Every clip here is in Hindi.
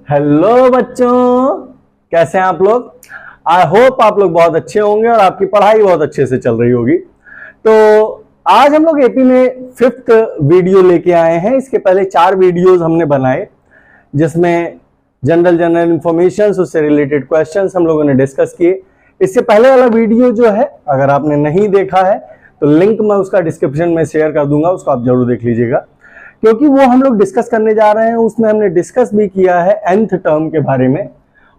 हेलो बच्चों, कैसे हैं आप लोग। आई होप आप लोग बहुत अच्छे होंगे और आपकी पढ़ाई बहुत अच्छे से चल रही होगी। तो आज हम लोग एपी में 5th वीडियो लेके आए हैं। इसके पहले 4 वीडियोस हमने बनाए जिसमें जनरल इंफॉर्मेशन, उससे रिलेटेड क्वेश्चंस हम लोगों ने डिस्कस किए। इससे पहले वाला वीडियो जो है, अगर आपने नहीं देखा है तो लिंक मैं उसका डिस्क्रिप्शन में शेयर कर दूंगा, उसको आप जरूर देख लीजिएगा, क्योंकि वो हम लोग डिस्कस करने जा रहे हैं। उसमें हमने डिस्कस भी किया है nth टर्म के बारे में,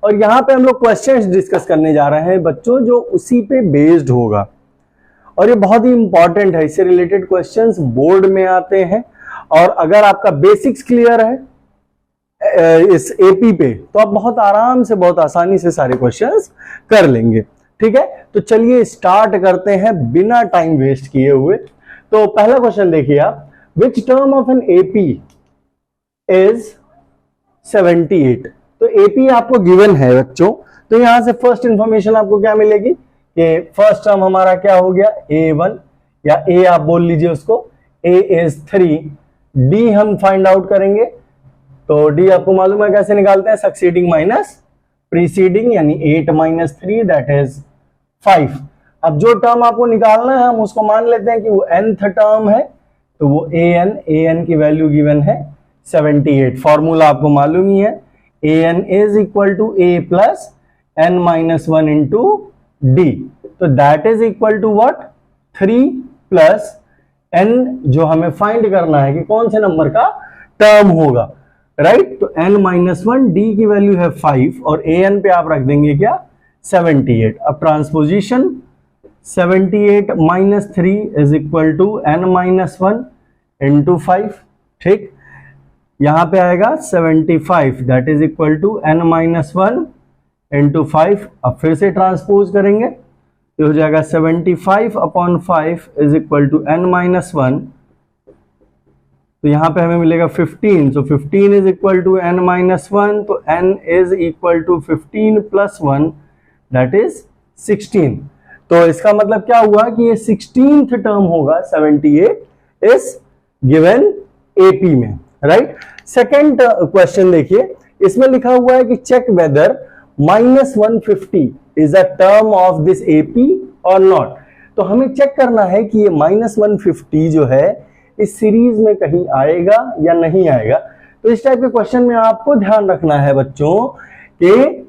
और यहाँ पे हम लोग क्वेश्चंस डिस्कस करने जा रहे हैं बच्चों, जो उसी पे बेस्ड होगा। और ये बहुत ही इंपॉर्टेंट है, इससे रिलेटेड क्वेश्चंस बोर्ड में आते हैं। और अगर आपका बेसिक्स क्लियर है इस एपी पे, तो आप बहुत आराम से, बहुत आसानी से सारे क्वेश्चंस कर लेंगे। ठीक है, तो चलिए स्टार्ट करते हैं बिना टाइम वेस्ट किए हुए। तो पहला क्वेश्चन देखिए आप, Which term of an AP is 78? तो AP आपको गिवन है बच्चों, तो यहां से फर्स्ट इंफॉर्मेशन आपको क्या मिलेगी कि फर्स्ट टर्म हमारा क्या हो गया, A1, या A आप बोल लीजिए उसको, A is 3, D हम फाइंड आउट करेंगे। तो D आपको मालूम है कैसे निकालते हैं, सक्सीडिंग माइनस प्रीसीडिंग, यानी 8 - 3 दैट इज 5। अब जो टर्म आपको निकालना है हम उसको मान लेते हैं कि वो nth टर्म है, तो वो an की वैल्यू गिवन है 78। फॉर्मूला आपको मालूम ही है, an is equal to a plus n - 1 into D. तो that is equal to what, 3 plus n, जो हमें फाइंड करना है कि कौन से नंबर का टर्म होगा, राइट। तो n - 1, d की वैल्यू है 5 और an पे आप रख देंगे क्या, 78। अब transposition 78 - 3 is equal to n - 1 into 5। ठीक, यहां पे आएगा 75 that is equal to n - 1 into 5। अब फिर से ट्रांसपोज करेंगे तो हो जाएगा 75 upon 5 is equal to n - 1। तो यहां पे हमें मिलेगा 15, so 15 is equal to n - 1, तो n is equal to 15 plus 1 that is 16। तो इसका मतलब क्या हुआ कि ये 16th टर्म होगा 78 इस गिवन एपी में, राइट। सेकंड क्वेश्चन देखिए, इसमें लिखा हुआ है कि check whether -150 is a term of this AP और नॉट। तो हमें चेक करना है कि ये -150 जो है इस सीरीज में कहीं आएगा या नहीं आएगा। तो इस टाइप के क्वेश्चन में आपको ध्यान रखना है बच्चों कि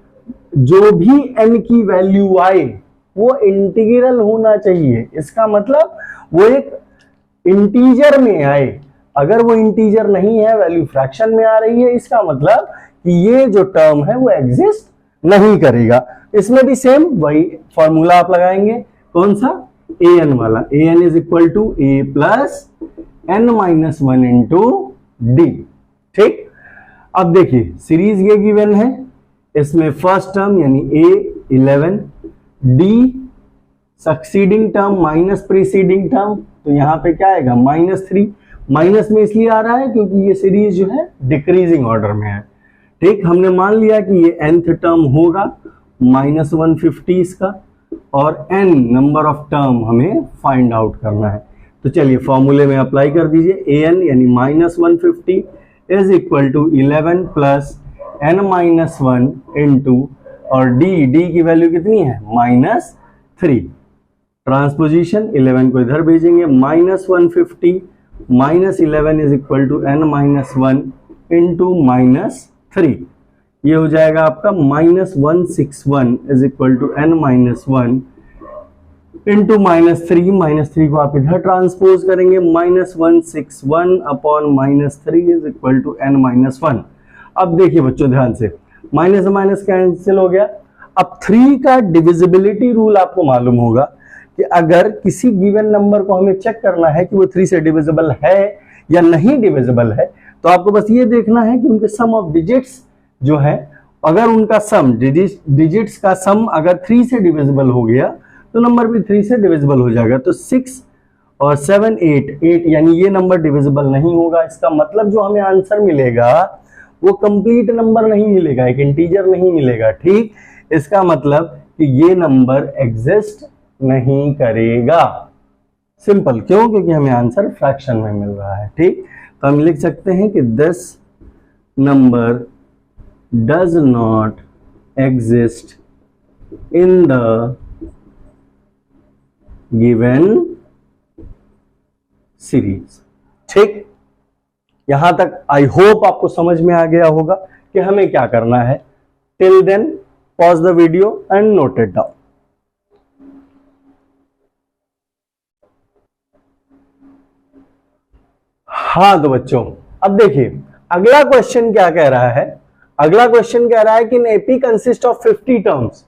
जो भी n की वैल्यू आए वो इंटीग्रल होना चाहिए। इसका मतलब वो एक इंटीजर में आए। अगर वो इंटीजर नहीं है, वैल्यू फ्रैक्शन में आ रही है, इसका मतलब कि ये जो टर्म है वो एग्जिस्ट नहीं करेगा। इसमें भी सेम वही फॉर्मूला आप लगाएंगे, कौन सा, an वाला। an is equal to a plus n - 1 into D. ठीक, अब देखिए सीरीज ये गिवन है, इसमें फर्स्ट टर्म यानी a 11, d succeeding term minus preceding term, तो यहां पे क्या आएगा -3। माइनस में इसलिए आ रहा है क्योंकि ये सीरीज जो है डिक्रीजिंग ऑर्डर में है। ठीक, हमने मान लिया कि ये nth टर्म होगा -150 इसका, और n नंबर ऑफ टर्म हमें फाइंड आउट करना है। तो चलिए फॉर्मूले में अप्लाई कर दीजिए, an यानी -150 is equal to 11 plus n - 1 into, और d की वैल्यू कितनी है, -3। ट्रांसपोजिशन 11 को इधर भेजेंगे, -150 - 11 is equal to n - 1 into -3। ये हो जाएगा आपका -161 is equal to n - 1 into -3। -3 को आप इधर ट्रांसपोज करेंगे, -161 upon -3 is equal to n - 1। अब देखिए बच्चों ध्यान से, माइनस से माइनस कैंसिल हो गया। अब 3 का डिविजिबिलिटी रूल आपको मालूम होगा कि अगर किसी गिवन नंबर को हमें चेक करना है कि वो 3 से डिविजिबल है या नहीं डिविजिबल है, तो आपको बस ये देखना है कि उनके सम ऑफ डिजिट्स जो है, अगर उनका सम डिजिट्स का सम अगर 3 से डिविजिबल हो गया तो नंबर भी 3 से डिविजिबल हो जाएगा। तो 6 और 7 8 यानी ये नंबर डिविजिबल नहीं होगा। इसका मतलब जो हमें आंसर मिलेगा वो कंप्लीट नंबर नहीं मिलेगा, एक इंटीजर नहीं मिलेगा। ठीक, इसका मतलब कि ये नंबर एग्जिस्ट नहीं करेगा। सिंपल, क्यों, क्योंकि हमें आंसर फ्रैक्शन में मिल रहा है। ठीक, तो हम लिख सकते हैं कि 10 number does not exist in the given series. ठीक, यहां तक आई होप आपको समझ में आ गया होगा कि हमें क्या करना है। Till then pause the video and note it down. हाँ तो बच्चों, अब देखिए अगला क्वेश्चन क्या कह रहा है। अगला क्वेश्चन कह रहा है कि AP consist of 50 terms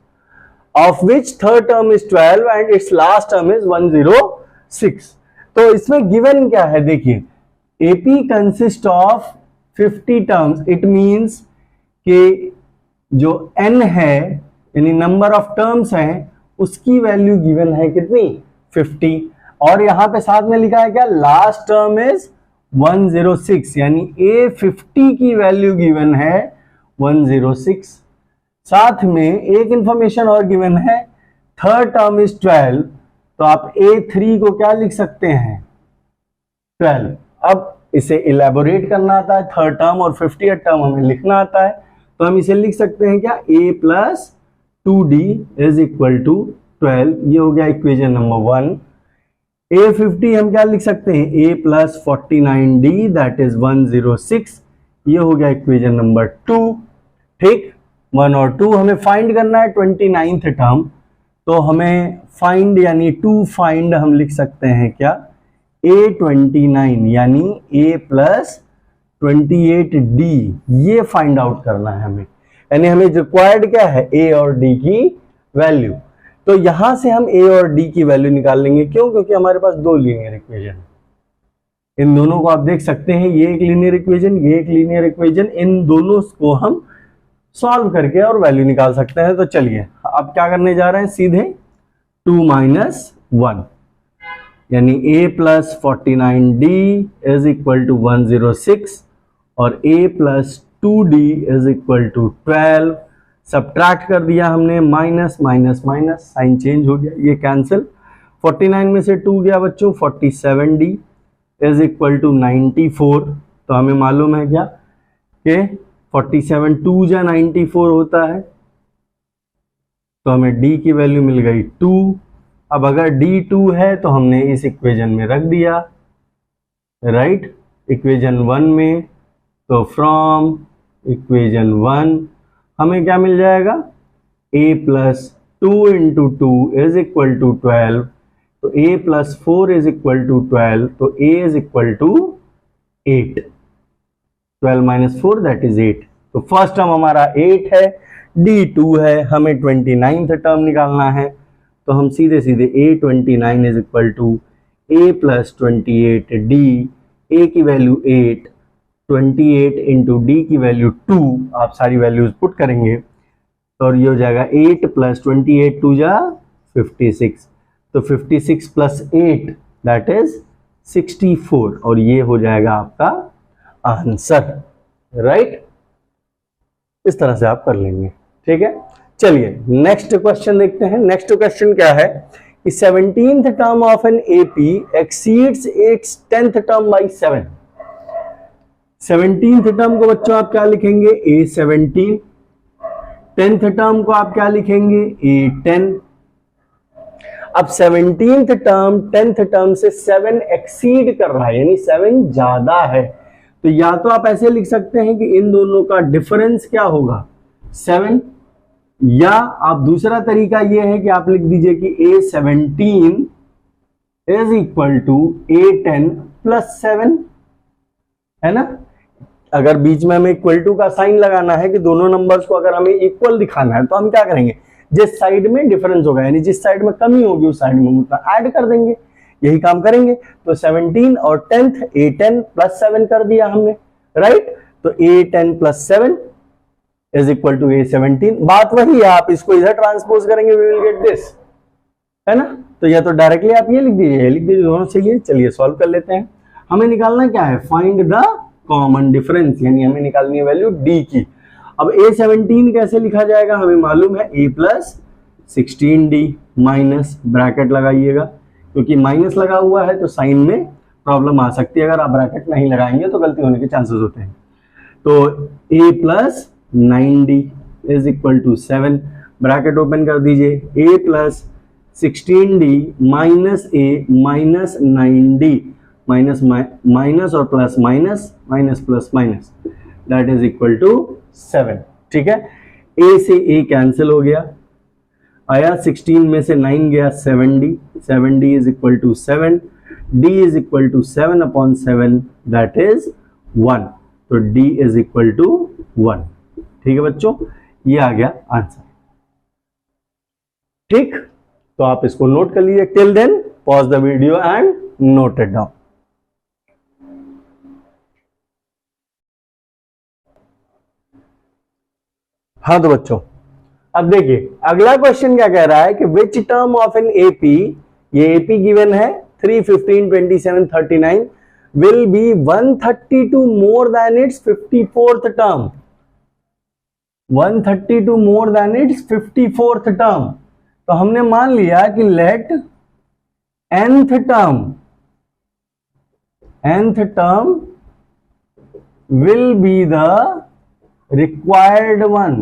of which third term is 12 and it's last term is 106। तो इसमें गिवन क्या है, देखिए AP consist of 50 terms, it means कि जो n है यानी नंबर ऑफ टर्म्स हैं उसकी वैल्यू गिवन है कितनी, 50। और यहां पे साथ में लिखा है क्या, लास्ट टर्म इज 106, यानी A50 की वैल्यू गिवन है 106। साथ में एक इंफॉर्मेशन और गिवन है, थर्ड टर्म इज 12, तो आप A3 को क्या लिख सकते हैं, 12। अब इसे इलेबोरेट करना आता है, थर्ड टर्म और 50th टर्म हमें लिखना आता है, तो हम इसे लिख सकते हैं क्या, A plus 2D is equal to 12। ये हो गया इक्वेशन नंबर 1। A50 हम क्या लिख सकते हैं, A plus 49D that is 106। ये हो गया इक्वेशन नंबर 2। ठीक, 1 और 2 हमें फाइंड करना है 29th टर्म, तो हमें फाइंड यानी टू फाइंड हम लिख सकते हैं क्या, A29 यानी A प्लस 28D, ये फाइंड आउट करना है हमें, यानी हमें रिक्वायर्ड क्या है, A और D की वैल्यू। तो यहां से हम A और D की वैल्यू निकाल लेंगे, क्यों, क्योंकि हमारे पास दो लीनियर इक्वेशन, इन दोनों को आप देख सकते हैं, ये एक लीनियर इक्वेशन, ये एक लीनियर इक्वेशन, इन दोनों को हम सॉल्व करके और वैल्यू निकाल सकते हैं। तो चलिए अब क्या करने जा रहे हैं, सीधे 2 माइनस 1 यानी A plus 49D is equal to 106 और A plus 2D is equal to 12। Subtract कर दिया हमने, minus minus minus, sign change हो गया, ये कैंसिल। 49 में से 2 गया बच्चों, 47D इज इक्वल टू 94। तो हमें मालूम है क्या कि 47 2 जा 94 होता है, तो हमें D की वैल्यू मिल गई 2। अब अगर D 2 है तो हमने इस इक्वेशन में रख दिया, राइट, इक्वेशन 1 में। तो फ्रॉम इक्वेशन 1 हमें क्या मिल जाएगा, A plus 2 into 2 is equal to 12, तो A plus 4 is equal to 12, तो A is equal to 8। 12 minus 4 that is 8। तो फर्स्ट टर्म हमारा 8 है, D 2 है, हमें 29th टर्म निकालना है, तो हम सीधे सीधे A29 is equal to A plus 28D, A की वैल्यू 8, 28 इंटू D की वैल्यू 2, आप सारी वैल्यूज पुट करेंगे तो ये हो जाएगा 8 प्लस 28 2 जा 56, तो 56 प्लस 8 दैट इज 64, और ये हो जाएगा आपका आंसर, राइट। इस तरह से आप कर लेंगे, ठीक है। चलिए नेक्स्ट क्वेश्चन देखते हैं। नेक्स्ट क्वेश्चन क्या है कि 17th term of an AP exceeds its 10th term by 7। 17th term को बच्चों आप क्या लिखेंगे, A17। 10th टर्म को आप क्या लिखेंगे, A10। अब 17th टर्म 10th टर्म से 7 एक्सीड कर रहा है, यानी 7 ज्यादा है, तो या तो आप ऐसे लिख सकते हैं कि इन दोनों का डिफरेंस क्या होगा, 7, या आप दूसरा तरीका यह है कि आप लिख दीजिए कि A17 is equal to A10 plus 7, है ना। अगर बीच में हमें इक्वल टू का साइन लगाना है कि दोनों नंबर्स को अगर हमें इक्वल दिखाना है, तो हम क्या करेंगे, जिस साइड में डिफरेंस होगा यानी जिस साइड में कमी होगी उस साइड में उतना ऐड कर देंगे, यही काम करेंगे। तो 17 और 10th A10 प्लस 7 कर दिया हमने, राइट। तो A10 plus 7 is equal to A17। बात वही है, आप इसको इधर ट्रांसपोज करेंगे, वी विल गेट दिस, है ना। तो या तो डायरेक्टली आप ये लिख दीजिए, दोनों चाहिए। चलिए सॉल्व कर लेते हैं। हमें निकालना क्या है, फाइंड द कॉमन डिफरेंस, यानी हमें निकालनी है वैल्यू D की। अब A17 कैसे लिखा जाएगा, हमें मालूम है A plus 16D minus, bracket लगाइएगा, क्योंकि माइनस लगा हुआ है तो साइन में प्रॉब्लम आ सकती है, अगर आप ब्रैकेट नहीं लगाएंगे तो गलती होने के चांसेस होते हैं। तो A प्लस 9d is equal to 7, bracket open कर दीजिए, a plus 16d minus a minus 9d, minus minus और plus minus, minus plus minus, that is equal to 7। ठीक है, a से a कैंसिल हो गया, आया 16 में से 9 गया 7d, 7d is equal to 7, d is equal to 7 upon 7 that is 1, तो d इज इक्वल टू 1। ठीक है बच्चों, ये आ गया आंसर। ठीक, तो आप इसको नोट कर लीजिए। Till then pause the video and note it down. हाँ तो बच्चों, अब देखिए अगला क्वेश्चन क्या कह रहा है कि which term of an AP, ये एपी गिवन है 3, 15, 27, 39 will be 132 more than its 54th term, 132 more than its 54th term। तो हमने मान लिया कि late nth term will be the required one,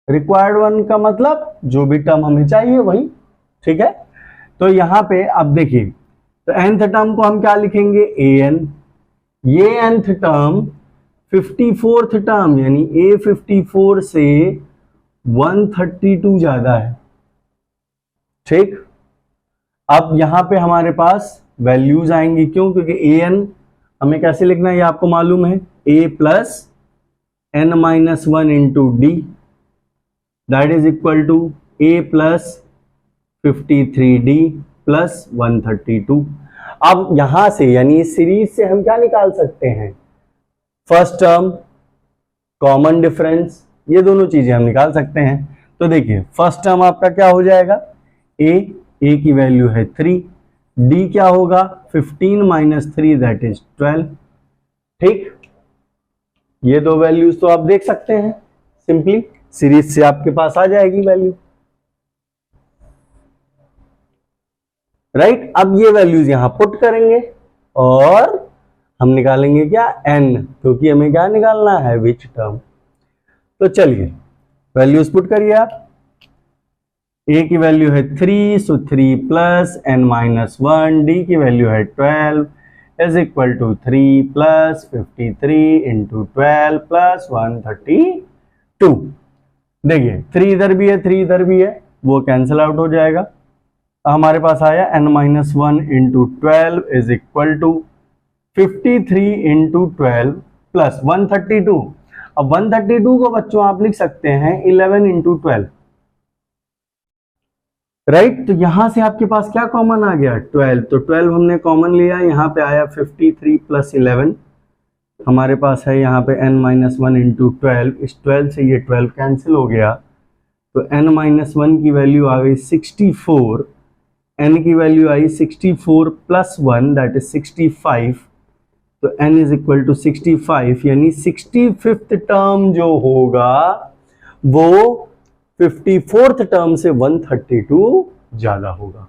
required one का मतलब जो भी टर्म हमें चाहिए वही। ठीक है, तो यहां पे अब देखिए, तो nth टर्म को हम क्या लिखेंगे, an, ये nth टर्म 54th टर्म यानी a54 से 132 ज्यादा है। ठीक, अब यहां पे हमारे पास वैल्यूज आएंगी, क्यों, क्योंकि an हमें कैसे लिखना है ये आपको मालूम है, a plus n minus 1 into D that is equal to a plus 53d plus 132। अब यहां से यानी सीरीज से हम क्या निकाल सकते हैं, फर्स्ट टर्म, कॉमन डिफरेंस, ये दोनों चीजें हम निकाल सकते हैं। तो देखिए फर्स्ट टर्म आपका क्या हो जाएगा, a की वैल्यू है 3, d क्या होगा 15 माइनस 3 दैट इज 12। ठीक, ये दो वैल्यूज तो आप देख सकते हैं, सिंपली सीरीज से आपके पास आ जाएगी वैल्यू, राइट। अब ये वैल्यूज यहां पुट करेंगे और हम निकालेंगे क्या, n, क्योंकि हमें क्या निकालना है, विच टर्म। तो चलिए वैल्यूज पुट करिए आप, a की वैल्यू है 3, so 3 plus n minus 1, d की वैल्यू है 12 is equal to 3 plus 53 into 12 plus 132। देखिए 3 इधर भी है 3 इधर भी है, वो कैंसिल आउट हो जाएगा। हमारे पास आया n minus 1 into 12 is equal to 53 into 12 plus 132। अब 132 को बच्चों आप लिख सकते हैं 11 इंटू 12, राइट। तो यहां से आपके पास क्या कॉमन आ गया, 12, तो 12 हमने कॉमन लिया, यहां पे आया 53 प्लस 11, हमारे पास है यहाँ पे n माइनस 1 इंटू 12, इस 12 से ये 12 कैंसिल हो गया, तो n माइनस 1 की वैल्यू आ गई 64, n की value I 64 plus 1 that is 65, तो n इज इक्वल टू 65, यानी 65th टर्म जो होगा वो 54th टर्म से 132 ज्यादा होगा,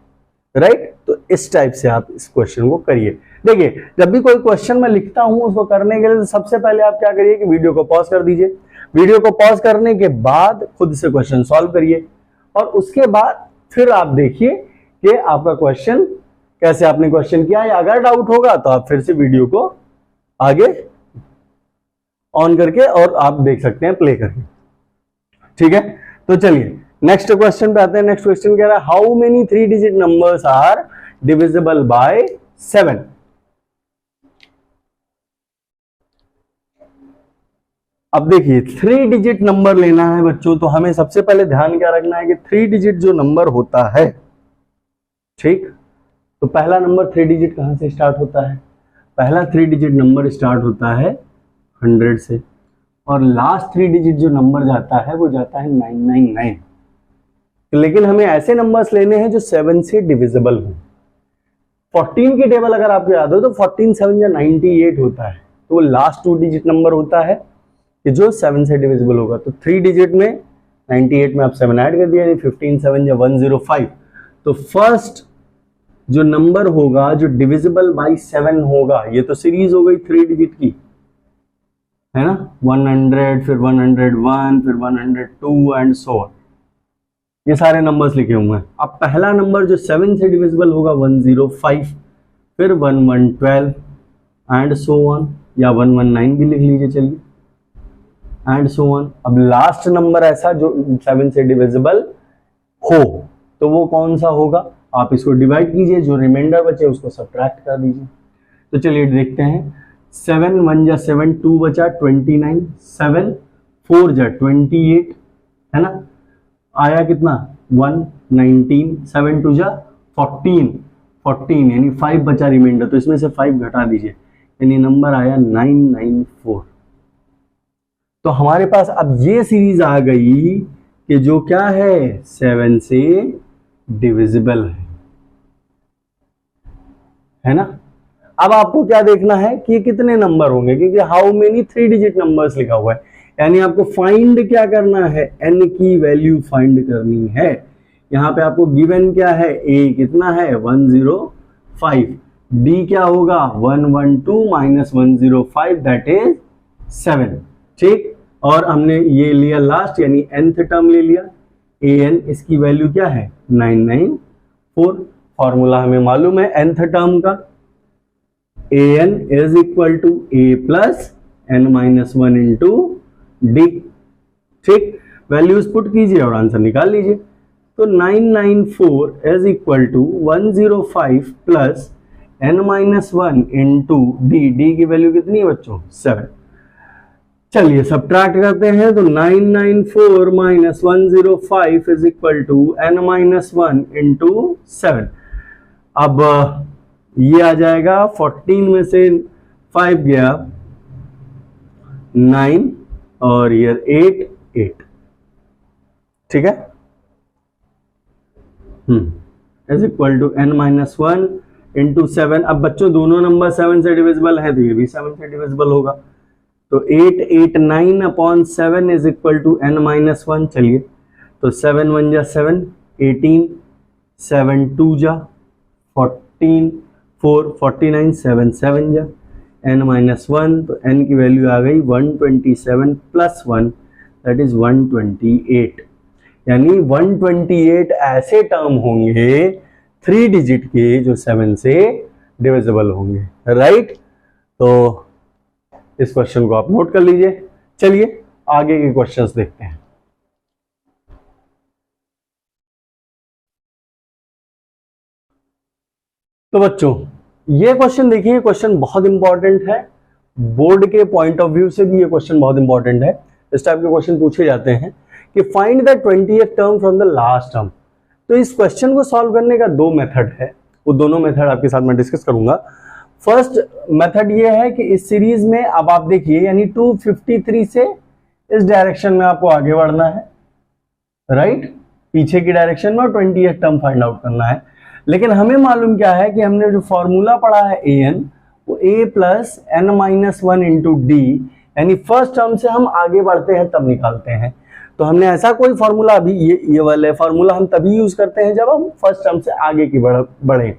राइट। तो इस टाइप से आप इस क्वेश्चन को करिए। देखिए जब भी कोई क्वेश्चन मैं लिखता हूं उसको करने के लिए तो सबसे पहले आप क्या करिए कि वीडियो को पॉज कर दीजिए, वीडियो को पॉज करने के बाद खुद से क्वेश्चन सॉल्व करिए और उसके बाद फिर आप देखिए कि आपका क्वेश्चन कैसे आपने क्वेश्चन किया, या अगर डाउट होगा तो आप फिर से वीडियो को आगे ऑन करके और आप देख सकते हैं प्ले करके। ठीक है, तो चलिए नेक्स्ट क्वेश्चन पे आते हैं। नेक्स्ट क्वेश्चन कह रहा है how many 3 digit numbers are divisible by 7। अब देखिए 3 डिजिट नंबर लेना है बच्चों, तो हमें सबसे पहले ध्यान क्या रखना है कि 3 डिजिट जो नंबर होता है, ठीक, तो पहला नंबर 3 डिजिट कहां से स्टार्ट होता है, पहला 3 डिजिट नंबर स्टार्ट होता है 100 से, और लास्ट 3 डिजिट जो नंबर जाता है वो जाता है 999। लेकिन हमें ऐसे नंबर्स लेने हैं जो 7 से डिविजिबल हो। 14 की टेबल अगर आपको याद हो तो 14 7 या 98 होता है, तो वो लास्ट 2 डिजिट नंबर होता है कि जो 7 से डिविजिबल होगा। तो 3 डिजिट में 98 में आप 7 ऐड कर दिया, 15 7 या 105। तो फर्स्ट जो नंबर होगा जो डिविजिबल बाय 7 होगा, ये तो सीरीज हो गई 3 डिजिट की, है ना, 100, फिर 101, फिर 102 एंड सो ऑन, ये सारे नंबर्स लिखे हुए हैं। अब पहला नंबर जो 7 से डिविजिबल होगा 105, फिर 1112 एंड सो ऑन, या 119 भी लिख लीजिए, चलिए, एंड सो ऑन। अब लास्ट नंबर ऐसा जो 7 से डिविजिबल हो तो वो कौन सा होगा, आप इसको डिवाइड कीजिए, जो रिमाइंडर बचे उसको सब्ट्रैक्ट कर दीजिए। तो चलिए देखते हैं, 7 1 जा 7, 2 बचा 29, 7 4 जा 28, है ना, आया कितना 119, 7 2 जा 14 यानी 5 बचा रिमाइंडर, तो इसमें से 5 घटा दीजिए, यानी नंबर आया 994। तो हमारे पास अब ये सीरीज आ गई कि जो क्या है 7 से डिविजिबल है ना। अब आपको क्या देखना है कि ये कितने नंबर होंगे, क्योंकि हाउ मेनी 3 डिजिट नंबर्स लिखा हुआ है, यानी आपको फाइंड क्या करना है, n की वैल्यू फाइंड करनी है। यहां पे आपको गिवन क्या है, a कितना है 105, d क्या होगा 112 माइनस 105 दैट इज 7, ठीक। और हमने ये लिया लास्ट यानी nth टर्म ले लिया, an इसकी वैल्यू क्या है 994, फॉर्मूला हमें मालूम है nth टर्म का, an is equal to a plus n minus 1 into D, ठीक। वैल्यूज पुट कीजिए और आंसर निकाल लीजिए। तो 994 is equal to 105 plus n minus 1 into D, D की वैल्यू कितनी है बच्चों 7। चलिए सब्ट्रैक्ट करते हैं, तो 994 minus 105 is equal to n minus 1 into 7। अब ये आ जाएगा 14 में से 5 गया 9 और ये 8, ठीक है, is equal to n minus 1 into 7। अब बच्चों दोनों नंबर 7 से डिविजिबल है तो ये भी 7 से डिविजिबल होगा, तो 889 upon 7 is equal to n minus 1। चलिए तो 7 1 जा 7, 18, 7 2 जा 14, 4 49, 7 7 जा n माइनस 1, तो n की वैल्यू आ गई 127 प्लस 1 दैट इज 128, यानी 128 ऐसे टर्म होंगे 3 डिजिट के जो 7 से डिविजिबल होंगे, राइट। तो इस क्वेश्चन को आप नोट कर लीजिए। चलिए आगे के क्वेश्चंस देखते हैं। तो बच्चों ये क्वेश्चन देखिए, क्वेश्चन बहुत इंपॉर्टेंट है, बोर्ड के पॉइंट ऑफ व्यू से भी ये क्वेश्चन बहुत इंपॉर्टेंट है। इस टाइप के क्वेश्चन पूछे जाते हैं कि find the 20th term from the last term. तो इस क्वेश्चन को सॉल्व करने का 2 मेथड है, वो दोनों मेथड आपके साथ मैं डिस्कस करूंगा। फर्स्ट मेथड ये है कि इस सीरीज में अब आप देखिए, यानी 253 से इस डायरेक्शन में आपको आगे बढ़ना है, राइट, पीछे की डायरेक्शन में, और 20th टर्म फाइंड आउट करना है। लेकिन हमें मालूम क्या है कि हमने जो फॉर्मूला पढ़ा है an, वो a plus n minus 1 into D, यानी फर्स्ट टर्म से हम आगे बढ़ते हैं तब निकालते हैं। तो हमने ऐसा कोई फॉर्मूला, अभी ये वाला फॉर्मूला हम तभी यूज करते हैं जब हम फर्स्ट टर्म से आगे की बढ़े,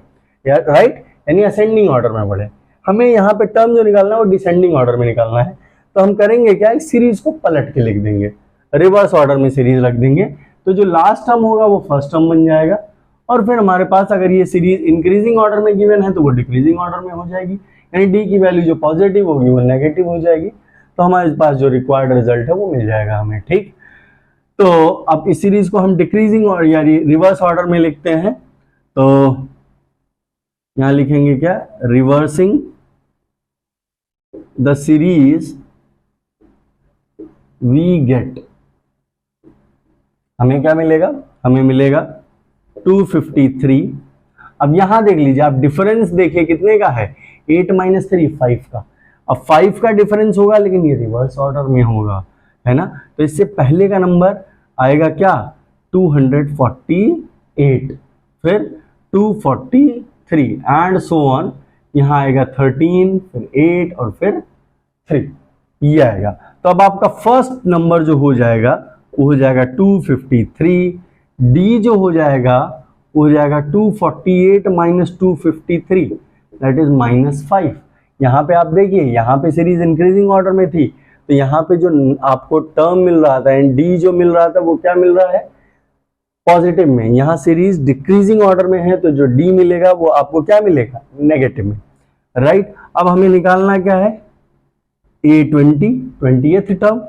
राइट, यानी असेंडिंग ऑर्डर में बढ़े। हमें यहाँ पे टर्म जो निकालना है वो डिसेंडिंग ऑर्डर में निकालना है। तो हम करेंगे क्या, इस सीरीज को पलट के लिख देंगे, रिवर्स ऑर्डर में सीरीज रख देंगे, तो जो लास्ट टर्म होगा वो फर्स्ट टर्म बन जाएगा। और फिर हमारे पास अगर ये सीरीज इंक्रीजिंग ऑर्डर में गिवन है तो वो डिक्रीजिंग ऑर्डर में हो जाएगी, यानी डी की वैल्यू जो पॉजिटिव होगी वो नेगेटिव हो जाएगी। तो हमारे पास जो रिक्वायर्ड रिजल्ट है वो मिल जाएगा हमें, ठीक। तो अब इस सीरीज को हम डिक्रीजिंग और या रिवर्स ऑर्डर में लिखते हैं, तो यहां लिखेंगे क्या, reversing the series we get, हमें क्या मिलेगा, हमें मिलेगा 253। अब यहां देख लीजिए आप, डिफरेंस देखिए कितने का है, 8 माइनस 3 5 का। अब 5 का डिफरेंस होगा लेकिन ये रिवर्स ऑर्डर में होगा, है ना। तो इससे पहले का नंबर आएगा क्या 248, फिर 243 एंड सो ऑन, यहां आएगा 13, फिर 8 और फिर 3, ये आएगा। तो अब आपका फर्स्ट नंबर जो हो जाएगा वो हो जाएगा 253, डी जो हो जाएगा वो हो जाएगा 248 माइनस 253 दैट इज -5। यहाँ पे आप देखिए, यहाँ पे सीरीज इंक्रीजिंग ऑर्डर में थी तो यहाँ पे जो आपको टर्म मिल रहा था एंड डी जो मिल रहा था वो क्या मिल रहा है, पॉजिटिव में। यहाँ सीरीज डिक्रीजिंग ऑर्डर में है तो जो डी मिलेगा वो आपको क्या मिलेगा, नेगेटिव में, राइट। अब हमें निकालना क्या है, A20 टर्म,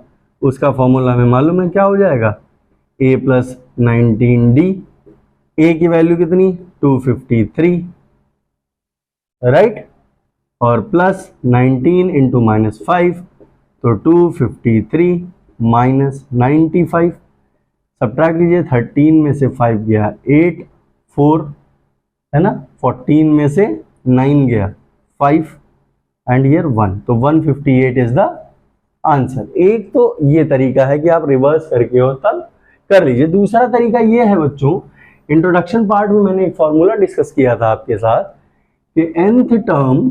उसका फॉर्मूला हमें मालूम है, क्या हो जाएगा, A प्लस 19D। A की वैल्यू कितनी, 253, राइट, और प्लस 19 इंटू -5, तो 253 माइनस 95, सब्ट्रैक्ट लीजिए, 13 में से 5 गया 8, 4 है ना, 14 में से 9 गया 5 एंड हियर 1, तो 158 इज द आंसर। एक तो ये तरीका है कि आप रिवर्स करके और तब कर लीजिए। दूसरा तरीका ये है बच्चों, इंट्रोडक्शन पार्ट में मैंने एक फॉर्मूला डिस्कस किया था आपके साथ कि nth term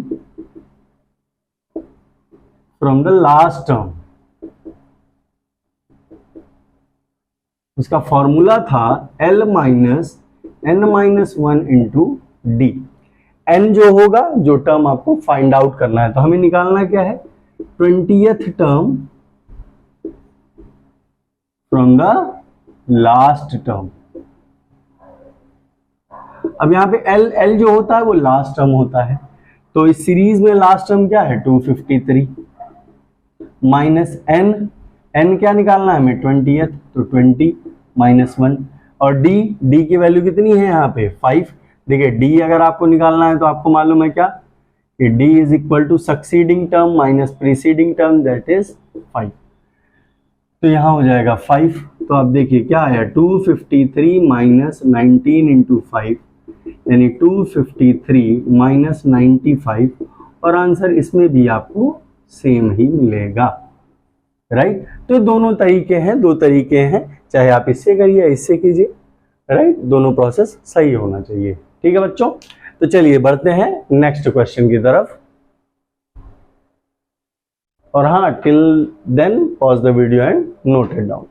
from the last term, उसका फॉर्मूला था L minus n minus 1 into D. n जो होगा, जो टर्म आपको फाइंड आउट करना है, तो हमें निकालना क्या है, 20th term from the last term. अब यहाँ पे L जो होता है वो लास्ट टर्म होता है, तो इस सीरीज में लास्ट टर्म क्या है, 253 माइनस n क्या निकालना है हमें, 20th, तो 20 माइनस 1, और d की वैल्यू कितनी है यहाँ पे, 5। देखिए d अगर आपको निकालना है तो आपको मालूम है क्या, कि d is equal to succeeding term minus preceding term, that is 5। तो यहाँ हो जाएगा 5। तो आप देखिए क्या आया, 253 माइनस 19 इंटू 5 यानी 253 माइनस 95, और आंसर इसमें भी आपको सेम ही मिलेगा, राइट। तो दोनों तरीके हैं, दो तरीके हैं, चाहे आप इससे करिए इससे कीजिए, राइट, दोनों प्रोसेस सही होना चाहिए। ठीक है बच्चों, तो चलिए बढ़ते हैं नेक्स्ट क्वेश्चन की तरफ। और हाँ, till then pause the video and note it down.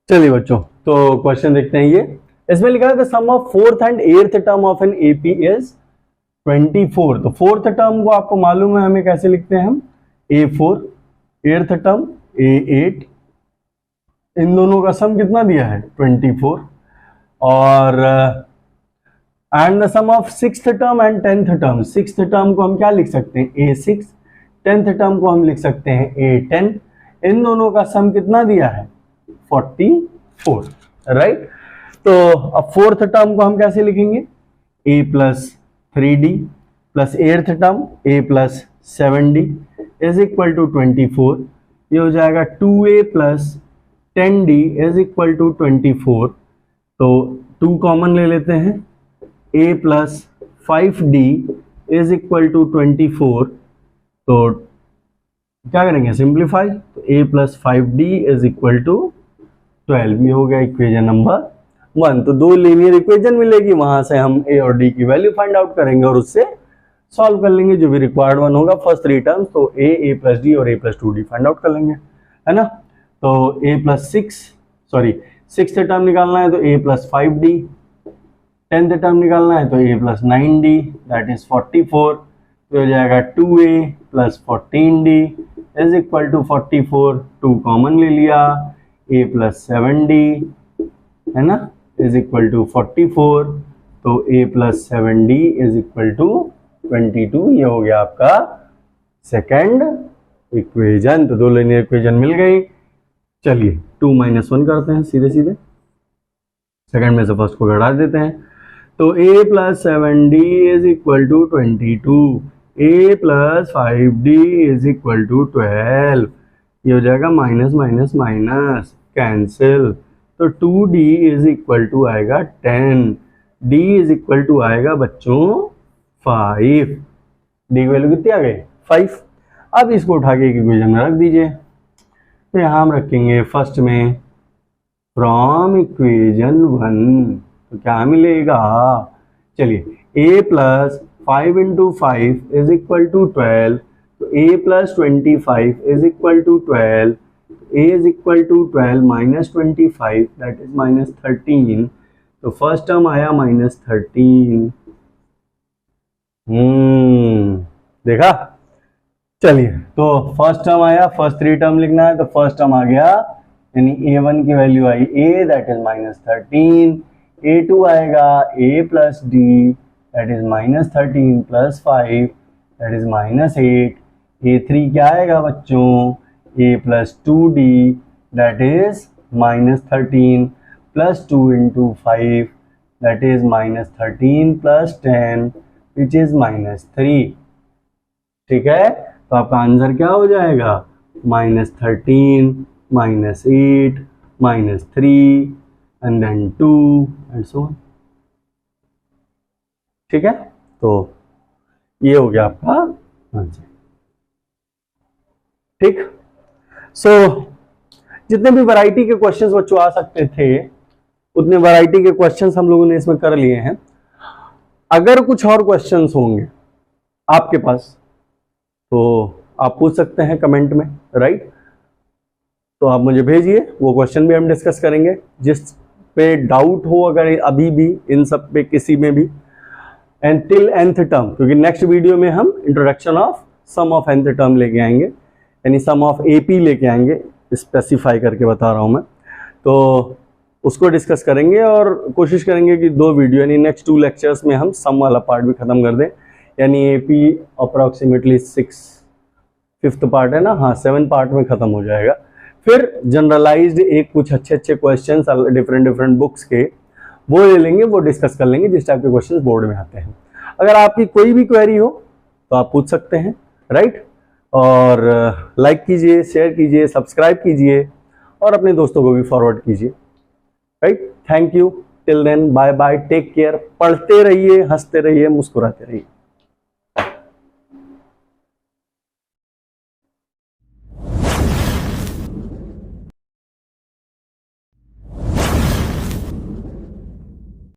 चलिए बच्चों, तो क्वेश्चन देखते हैं। ये इसमें लिखा है the sum of 4th and 8th term of an AP is 24। तो 4th टर्म को आपको मालूम है हमें कैसे लिखते हैं हम, A4, 8th टर्म A8, इन दोनों का सम कितना दिया है, 24, और and the sum of 6th term and 10th term. 6th term को हम क्या लिख सकते हैं, A6, 10th टर्म को हम लिख सकते हैं A10, इन दोनों का सम कितना दिया है, 44, राइट। तो अब 4th टर्म को हम कैसे लिखेंगे, A plus 3D plus 8th term A plus 7D is equal to 24। ये हो जाएगा 2A plus 10D is equal to 24। तो 2 कॉमन ले लेते हैं, A plus 5D is equal to 24। तो क्या करेंगे, सिंप्लीफाई, तो A plus 5D is equal to 12। ये हो गया इक्वेशन नंबर 1। तो दो लीनियर इक्वेशन मिलेगी, वहां से हम A और D की वैल्यू फाइंड आउट करेंगे और उससे सॉल्व कर लेंगे जो भी रिक्वायर्ड वन होगा फर्स्ट 3 टर्म्स। तो A प्लस D और A plus 2D find out कर लेंगे, है ना। तो A प्लस 6th टर्म निकालना है तो A plus 5D, 10th term निकालना है तो A प्लस 9D दैट इज 44। तो हो जाएगा 2A plus 14D is equal to 44। 2 common ले लिया, A प्लस 7D है ना इज इक्वल टू 44। तो A plus 7D is equal to 22। ये हो गया आपका सेकंड इक्वेशन। तो दो लीनियर इक्वेशन मिल गई। चलिए 2 माइनस 1 करते हैं सीधे सीधे, सेकंड में से फर्स्ट को घटा देते हैं। तो A plus 7D is equal to 22, A plus 5D is equal to 12। ये हो जाएगा माइनस माइनस माइनस कैंसिल। तो 2D इज इक्वल टू आएगा 10, D इज इक्वल टू आएगा बच्चों 5। D की वैल्यू कितनी आ गई, 5। अब इसको उठा के इक्वेशन में रख दीजिए। तो यहाँ हम रखेंगे फर्स्ट में फ्रॉम इक्वेशन 1, तो क्या मिलेगा, चलिए A plus 5 into 5 is equal to 12। तो A plus 25 is equal to 12। A is equal to 12 minus 25 that is minus 13। तो फर्स्ट टर्म आया माइनस 13। देखा, चलिए, तो फर्स्ट टर्म आया, फर्स्ट 3 टर्म लिखना है, तो फर्स्ट टर्म आ गया, यानी a1 की value I a, that is -13, a2 आएगा a plus D, that is -13 plus 5, that is -8, a3 क्या आएगा बच्चों, a plus 2d, that is -13 plus 2 into 5, that is -13 plus 10, which is -3। ठीक है, तो आपका आंसर क्या हो जाएगा, -13 -8 -3 and then 2 and so on. ठीक है, तो ये हो गया आपका आंसर। ठीक, सो जितने भी वैरायटी के क्वेश्चंस बच्चों आ सकते थे उतने वैरायटी के क्वेश्चंस हम लोगों ने इसमें कर लिए हैं। अगर कुछ और क्वेश्चंस होंगे आपके पास तो आप पूछ सकते हैं कमेंट में, राइट। तो आप मुझे भेजिए, वो क्वेश्चन भी हम डिस्कस करेंगे। जिस पे डाउट हो अगर अभी भी इन सब पे किसी में भी, एंड टिल nth टर्म, क्योंकि नेक्स्ट वीडियो में हम introduction of sum of nth term लेके आएंगे, यानी सम ऑफ AP लेके आएंगे, स्पेसिफाई करके बता रहा हूं मैं। तो उसको डिस्कस करेंगे और कोशिश करेंगे कि 2 वीडियो यानी नेक्स्ट 2 लेक्चर्स में हम सम वाला पार्ट भी खत्म कर दें, यानी AP अप्रॉक्सीमेटली 5th पार्ट है ना, हाँ 7 पार्ट में खत्म हो जाएगा। फिर जनरलाइज्ड एक कुछ अच्छे क्वेश्चंस डिफरेंट बुक्स के वो ले लेंगे, वो डिस्कस कर लेंगे जिस टाइप के क्वेश्चंस बोर्ड में आते हैं। अगर आपकी कोई भी क्वेरी हो तो आप पूछ सकते हैं, राइट। और लाइक कीजिए, शेयर कीजिए, सब्सक्राइब कीजिए और अपने दोस्तों को भी फॉरवर्ड कीजिए, right. Thank you, till then bye bye, take care. पढ़ते रहिए, हंसते रहिए, मुस्कुराते रहिए।